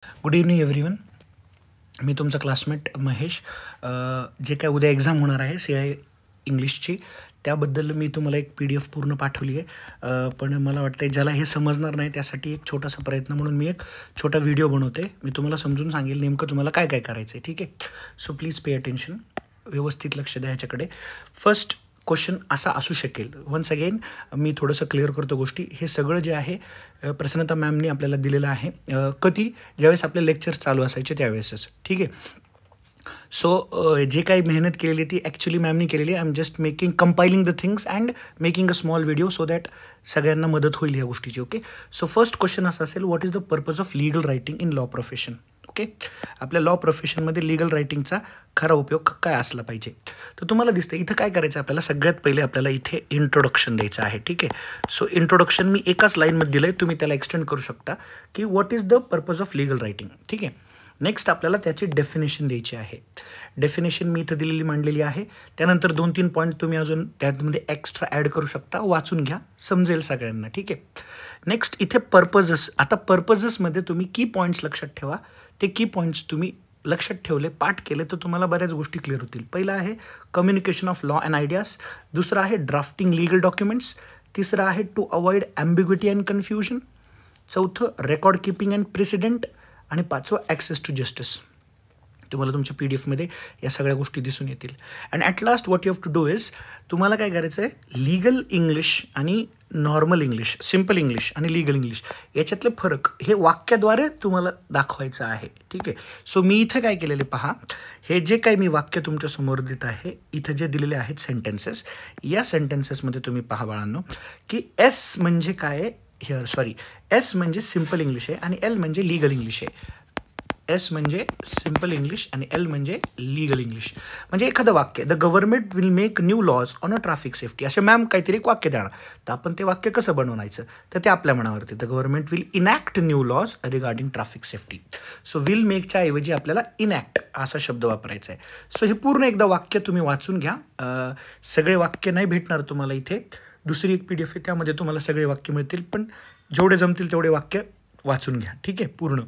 Good evening everyone. मी तुमचा classmate Mahesh. जे काय उद्या एक्झाम होणार आहे CI इंग्लिशची, त्याबद्दल मी तुम्हाला एक PDF पूर्ण पाठवली आहे. पण मला वाटतं आहे ज्याला हे समजणार नाही त्यासाठी एक छोटासा प्रयत्न म्हणून मी एक छोटा व्हिडिओ बनवते. मी तुम्हाला समजून सांगेल नेमकं तुम्हाला काय काय करायचं आहे. ठीक आहे, सो प्लीज पे अटेन्शन, व्यवस्थित लक्ष द्या ह्याच्याकडे. फर्स्ट क्वेश्चन असा असू शकेल. वन्स अगेन मी थोडंसं क्लिअर करतो गोष्टी. हे सगळं जे आहे प्रसन्नता मॅमनी आपल्याला दिलेलं आहे. कधी ज्यावेळेस आपले लेक्चर्स चालू असायचे त्यावेळेसच. ठीक आहे, सो जे काही मेहनत केलेली ती ॲक्च्युली मॅमनी केलेली आहे. I am just compiling the things and making a small video so that सगळ्यांना मदत होईल ह्या गोष्टीची. ओके, सो फर्स्ट क्वेश्चन असा असेल, what is the purpose of legal writing in law profession. Okay, आपल्या लॉ प्रोफेशनमध्ये लीगल रायटिंगचा खरा उपयोग काय असला पाहिजे. तर तुम्हाला दिसतं इथं काय करायचं आहे आपल्याला. सगळ्यात पहिले आपल्याला इथे इंट्रोडक्शन द्यायचं आहे. ठीक आहे, सो इंट्रोडक्शन मी एकाच लाईनमध्ये दिलं आहे, तुम्ही त्याला एक्सटेंड करू शकता की what is the purpose of legal writing. ठीक आहे, नेक्स्ट आपल्याला त्याची डेफिनेशन द्यायची आहे. डेफिनेशन मी इथं दिलेली मांडलेली आहे. त्यानंतर 2-3 पॉईंट तुम्ही अजून त्यामध्ये एक्स्ट्रा ॲड करू शकता. वाचून घ्या, समजेल सगळ्यांना. ठीक आहे, नेक्स्ट इथे पर्पजेस. आता पर्पजेसमध्ये तुम्ही की पॉईंट्स लक्षात ठेवा. ते की पॉईंट्स तुम्ही लक्षात ठेवले, पाठ केले तर तुम्हाला बऱ्याच गोष्टी क्लिअर होतील. पहिला आहे communication of law and ideas. दुसरं आहे ड्राफ्टिंग लीगल डॉक्युमेंट्स. तिसरं आहे टू अवॉइड ॲम्बिग्युटी अँड कन्फ्युजन. चौथं रेकॉर्ड किपिंग अँड प्रेसिडेंट. आणि पाचवं ॲक्सेस टू जस्टिस. तुम्हाला तुमच्या PDF या सगळ्या गोष्टी दिसून येतील. And at last what you have to do is, तुम्हाला काय करायचं आहे, लीगल इंग्लिश आणि नॉर्मल इंग्लिश, सिम्पल इंग्लिश आणि लीगल इंग्लिश याच्यातले फरक हे वाक्याद्वारे तुम्हाला दाखवायचं आहे. ठीक आहे, सो मी इथं काय केलेले पहा, हे जे काही मी वाक्य तुमच्यासमोर देत आहे, इथं जे दिलेले आहेत सेंटेन्सेस, या सेंटेन्सेसमध्ये तुम्ही पहा बाळांनो की एस म्हणजे काय एस म्हणजे सिम्पल इंग्लिश आहे आणि L म्हणजे लीगल इंग्लिश आहे. एस म्हणजे सिम्पल इंग्लिश आणि L म्हणजे लीगल इंग्लिश. म्हणजे एखादं वाक्य, the government will make new laws on a traffic safety, असे मॅम काहीतरी एक वाक्य देणार. तर आपण ते वाक्य कसं बनवायचं, तर ते आपल्या मनावरती. The government will enact new laws regarding traffic safety. So will मेकच्या ऐवजी आपल्याला इनॅक्ट असा शब्द वापरायचा आहे. सो हे पूर्ण एकदा वाक्य तुम्ही वाचून घ्या. सगळे वाक्य नाही भेटणार तुम्हाला इथे. दुसरी एक PDF आहे, त्यामध्ये तुम्हाला सगळे वाक्य मिळतील, पण जेवढे जमतील तेवढे वाक्य वाचून घ्या. ठीक आहे, पूर्ण.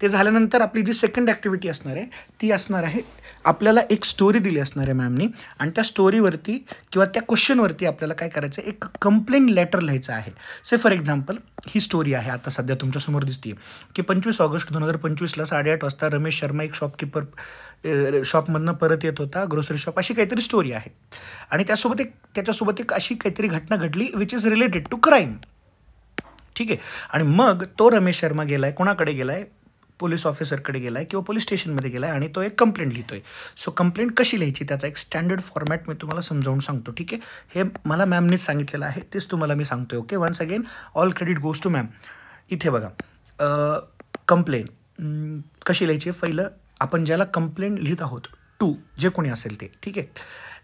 ते झाल्यानंतर आपली जी सेकंड ॲक्टिव्हिटी असणार आहे ती असणार आहे, आपल्याला एक स्टोरी दिली असणार आहे मॅमनी, आणि त्या स्टोरीवरती किंवा त्या क्वेश्चनवरती आपल्याला काय करायचं आहे, एक कंप्लेंट लेटर लिहायचं आहे. से फॉर एक्झाम्पल ही स्टोरी आहे आता सध्या तुमच्यासमोर दिसते की 25 ऑगस्ट 2025ला 8:30 वाजता रमेश शर्मा एक शॉपकीपर शॉपमधनं परत येत होता, ग्रोसरी शॉप, अशी काहीतरी स्टोरी आहे. आणि त्याच्यासोबत एक अशी काहीतरी घटना घडली which is related to crime. ठीक आहे, आणि मग तो रमेश शर्मा गेलाय, कोणाकडे गेलाय, पोलीस ऑफिसरकडे गेलाय किंवा पोलीस स्टेशनमध्ये गेलाय आणि तो एक कंप्लेंट लिहितोय. सो कंप्लेंट कशी लिहायची त्याचा एक स्टँडर्ड फॉर्मॅट मी तुम्हाला समजावून सांगतो. ठीक आहे, हे मला मॅमनीच सांगितलेलं आहे, तेच तुम्हाला मी सांगतोय. Okay, once again all credit goes to ma'am. इथे बघा, कंप्लेंट कशी लिहायची. पहिलं आपण ज्याला कंप्लेंट लिहित आहोत, टू जे कोणी असेल ते. ठीक आहे,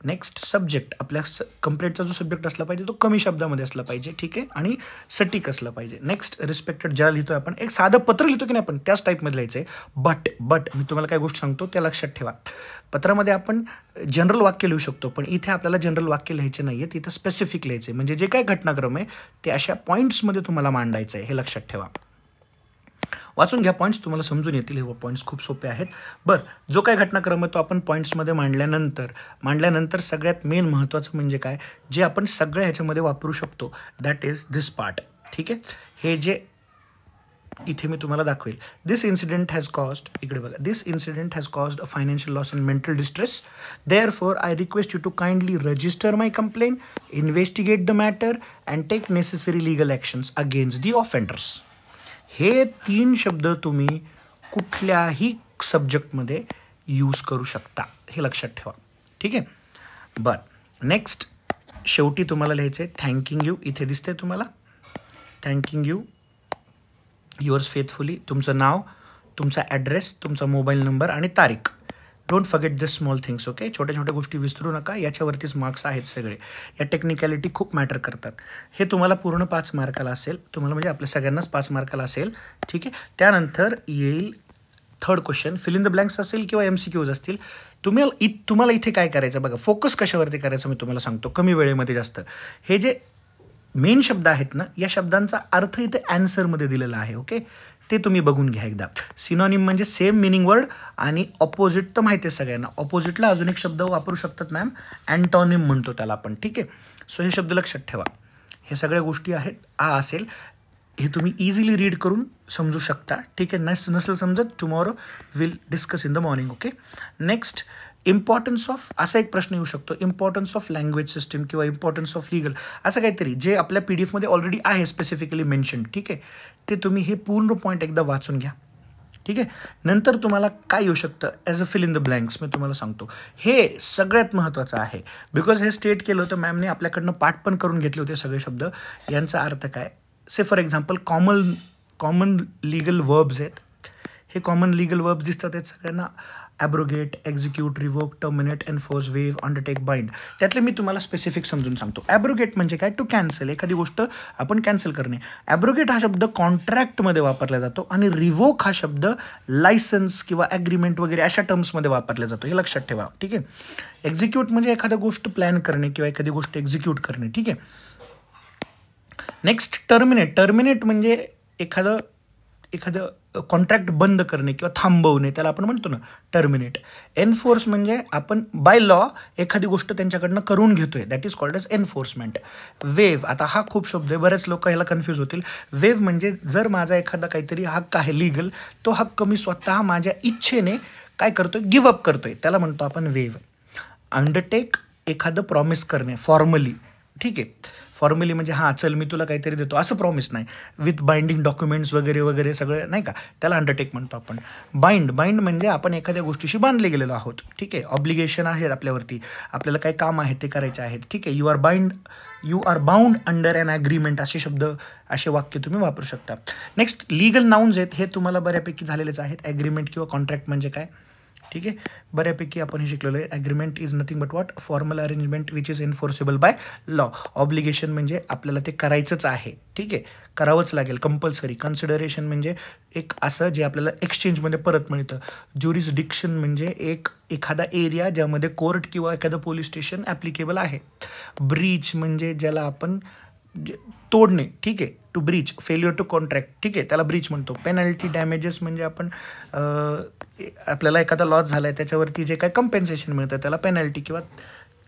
नेक्स्ट सब्जेक्ट, आपल्या कंप्लेंटचा जो सब्जेक्ट असला पाहिजे तो कमी शब्दामध्ये असला पाहिजे. ठीक आहे, आणि सटीक असला पाहिजे. नेक्स्ट रिस्पेक्टेड ज्याला लिहितोय आपण, एक साधं पत्र लिहितो की नाही आपण, त्याच टाईपमध्ये लिहायचं आहे. बट मी तुम्हाला काय गोष्ट सांगतो त्या लक्षात ठेवा. पत्रामध्ये आपण जनरल वाक्य लिहू शकतो, पण इथे आपल्याला जनरल वाक्य लिहायचे नाही आहेत, इथं स्पेसिफिक लिहायचे. म्हणजे जे काय घटनाक्रम आहे ते अशा पॉईंट्समध्ये तुम्हाला मांडायचं आहे, हे लक्षात ठेवा. वाचून घ्या, पॉईंट्स तुम्हाला समजून येतील. हे पॉईंट्स खूप सोपे आहेत. बरं, जो काय घटनाक्रम आहे तो आपण पॉईंट्समध्ये मांडल्यानंतर सगळ्यात मेन महत्त्वाचं म्हणजे काय, जे आपण सगळ्या ह्याच्यामध्ये वापरू शकतो, दॅट इज दिस पार्ट. ठीक आहे, हे जे इथे मी तुम्हाला दाखवेल. दिस इन्सिडेंट हॅज कॉज्ड, इकडे बघा, this incident has caused a financial loss and mental distress. Therefore I request you to kindly register my complaint, investigate the matter and take necessary legal actions against the offenders. हे 3 शब्द तुम्ही कुठल्याही सब्जेक्टमध्ये use करू शकता, हे लक्षात ठेवा. ठीक आहे, बरं. नेक्स्ट शेवटी तुम्हाला लिहायचं आहे थँकिंग यू. इथे दिसते तुम्हाला, थँकिंग यू युअर्स फेथफुली. तुमचं नाव, तुमचा ॲड्रेस, तुमचा मोबाईल नंबर आणि तारीख. Don't forget this small things. Okay, छोट्या छोट्या गोष्टी विसरू नका. याच्यावरतीच मार्क्स आहेत सगळे. या टेक्निकॅलिटी खूप मॅटर करतात. हे तुम्हाला पूर्ण 5 मार्काला असेल, तुम्हाला म्हणजे आपल्या सगळ्यांनाच 5 मार्काला असेल. ठीक आहे, त्यानंतर येईल third question, fill in the blanks असेल किंवा MCQs असतील. तुम्हाला इथे काय करायचं बघा, फोकस कशावरती करायचं मी तुम्हाला सांगतो, कमी वेळेमध्ये जास्त. हे जे मेन शब्द आहेत ना, या शब्दांचा अर्थ इथे ॲन्सरमध्ये दिलेला आहे. ओके, ते तुम्ही बघून घ्या एकदा. सिनॉनिम म्हणजे सेम मिनिंग वर्ड, आणि ऑपोजिट तर माहिती आहे सगळ्यांना. ऑपोजिटला अजून एक शब्द वापरू शकतात मॅम, अँटॉनिम म्हणतो त्याला आपण, ठीक आहे. सो हे शब्द लक्षात ठेवा. हे सगळ्या गोष्टी आहेत. असेल हे तुम्ही इझिली रीड करून समजू शकता, ठीक आहे. नसेल समजत, tomorrow will discuss in the morning, okay. Next, importance of, असा एक प्रश्न येऊ शकतो, इम्पॉर्टन्स ऑफ लँग्वेज सिस्टीम किंवा इम्पॉर्टन्स ऑफ लीगल, असं काहीतरी जे आपल्या PDF मध्ये ऑलरेडी आहे स्पेसिफिकली मेन्शन, ठीक आहे. ते तुम्ही हे पूर्ण पॉईंट एकदा वाचून घ्या, ठीक आहे. नंतर तुम्हाला काय येऊ शकतं as a fill in the blanks, मी तुम्हाला सांगतो. हे सगळ्यात महत्त्वाचं आहे, बिकॉज हे स्टेट केलं होतं मॅमने, आपल्याकडनं पाठ पण करून घेतले होते सगळे शब्द. यांचा अर्थ काय, say for example common legal verbs आहेत. हे कॉमन लीगल वर्ब्स दिसतात आहेत सगळ्यांना. Abrogate, execute, revoke, terminate, enforce, waive, undertake, bind. त्यातले मी तुम्हाला स्पेसिफिक समजून सांगतो. ॲब्रोगेट म्हणजे काय, टू कॅन्सल, एखादी गोष्ट आपण कॅन्सल करणे. ॲब्रोगेट हा शब्द कॉन्ट्रॅक्टमध्ये वापरला जातो, आणि रिवोक हा शब्द लायसन्स किंवा ॲग्रीमेंट वगैरे अशा टर्म्समध्ये वापरला जातो. हे लक्षात ठेवा, ठीक आहे. एक्झिक्यूट म्हणजे एखादी गोष्ट प्लॅन करणे किंवा एखादी गोष्ट एक्झिक्यूट करणे, ठीक आहे. नेक्स्ट, टर्मिनेट म्हणजे एखादं कॉन्ट्रॅक्ट बंद करणे किंवा थांबवणे, त्याला आपण म्हणतो ना टर्मिनेट. एन्फोर्स म्हणजे आपण बाय लॉ एखादी गोष्ट त्यांच्याकडनं करून घेतोय, that is called as enforcement. वेव्ह, आता हा खूप शब्द आहे, बरेच लोक ह्याला कन्फ्यूज होतील. वेव्ह म्हणजे जर माझा एखादा काहीतरी हक्क आहे लीगल, तो हक्क मी स्वतः माझ्या इच्छेने काय करतोय, गिव्ह अप करतोय, त्याला म्हणतो आपण वेव्ह. अंडरटेक, एखादं प्रॉमिस करणे फॉर्मली, ठीक आहे. फॉर्मली म्हणजे हां चल मी तुला काहीतरी देतो असं प्रॉमिस नाही, विथ बाइंडिंग डॉक्युमेंट्स वगैरे वगैरे सगळं नाही का, त्याला अंडरटेक म्हणतो आपण. बाइंड म्हणजे आपण एखाद्या गोष्टीशी बांधले गेलेलो आहोत, ठीक आहे. ऑब्लिगेशन आहेत आपल्यावरती, आपल्याला काही काम आहे ते करायचे आहेत, ठीक आहे. You are bound under an agreement, असे शब्द, असे वाक्य तुम्ही वापरू शकता. नेक्स्ट, लीगल नाउन्स आहेत, हे तुम्हाला बऱ्यापैकी झालेलेच आहेत. ॲग्रीमेंट किंवा कॉन्ट्रॅक्ट म्हणजे काय, ठीक आहे, बऱ्यापैकी आपण हे शिकलेलो आहे. Agreement is nothing but what, formal arrangement which is enforceable by law. Obligation म्हणजे आपल्याला ते करायचंच आहे, ठीक आहे, करावंच लागेल, कंपल्सरी. कन्सिडरेशन म्हणजे एक असं जे आपल्याला एक्सचेंजमध्ये परत मिळतं. ज्युरिसडिक्शन म्हणजे एखादा एरिया ज्यामध्ये कोर्ट किंवा एखादं पोलीस स्टेशन ॲप्लिकेबल आहे. ब्रीच म्हणजे ज्याला आपण तोडणे, ठीक आहे, to breach, failure to contract, ठीक आहे, त्याला ब्रीच म्हणतो. पेनल्टी, डॅमेजेस म्हणजे आपण आपल्याला एखादा लॉस झाला आहे त्याच्यावरती जे काय कंपेन्सेशन मिळतं त्याला पेनल्टी किंवा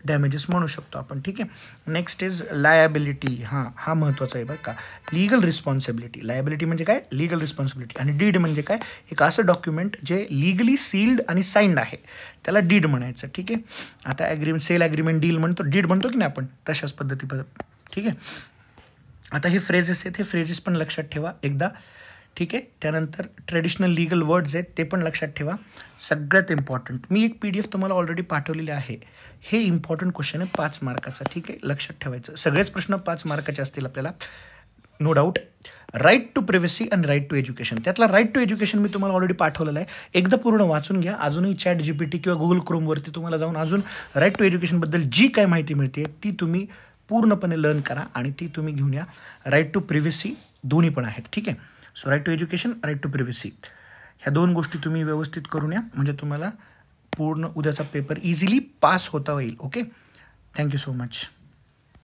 डॅमेजेस म्हणू शकतो आपण, ठीक आहे. नेक्स्ट इज लायबिलिटी, हा महत्त्वाचा आहे बरं का. लीगल रिस्पॉन्सिबिलिटी, लायबिलिटी म्हणजे काय, लीगल रिस्पॉन्सिबिलिटी. आणि डीड म्हणजे काय, एक असं डॉक्युमेंट जे लीगली सील्ड आणि साईन्ड आहे त्याला डीड म्हणायचं, ठीक आहे. आता ॲग्रीमेंट, सेल ॲग्रीमेंट, डील म्हणतो, डीड म्हणतो की नाही आपण, तशाच पद्धती, ठीक आहे. आता हे फ्रेजेस आहेत, हे फ्रेजेस पण लक्षात ठेवा एकदा, ठीक आहे. त्यानंतर ट्रेडिशनल लीगल वर्ड्स आहेत ते पण लक्षात ठेवा. सगळ्यात इम्पॉर्टंट, मी एक PDF तुम्हाला ऑलरेडी पाठवलेले आहे. हे इम्पॉर्टंट क्वेश्चन आहे 5 मार्काचा, ठीक आहे, लक्षात ठेवायचं. सगळेच प्रश्न 5 मार्काचे असतील आपल्याला, no doubt. Right to privacy and right to education, त्यातला राईट टू एज्युकेशन मी तुम्हाला ऑलरेडी पाठवलेलं आहे, एकदा पूर्ण वाचून घ्या. अजूनही ChatGPT किंवा Google Chromeवरती तुम्हाला जाऊन अजून राईट टू एज्युकेशनबद्दल जी काय माहिती मिळते ती तुम्ही पूर्णपणे लर्न करा आणि ती तुम्ही घेऊन या. राईट टू प्रिव्हसी दोन्ही पण आहेत, ठीक आहे. So right to education, right to privacy, ह्या 2 गोष्टी तुम्ही व्यवस्थित करून या, म्हणजे तुम्हाला पूर्ण उद्याचा पेपर इझिली पास होता येईल, ओके. Thank you so much.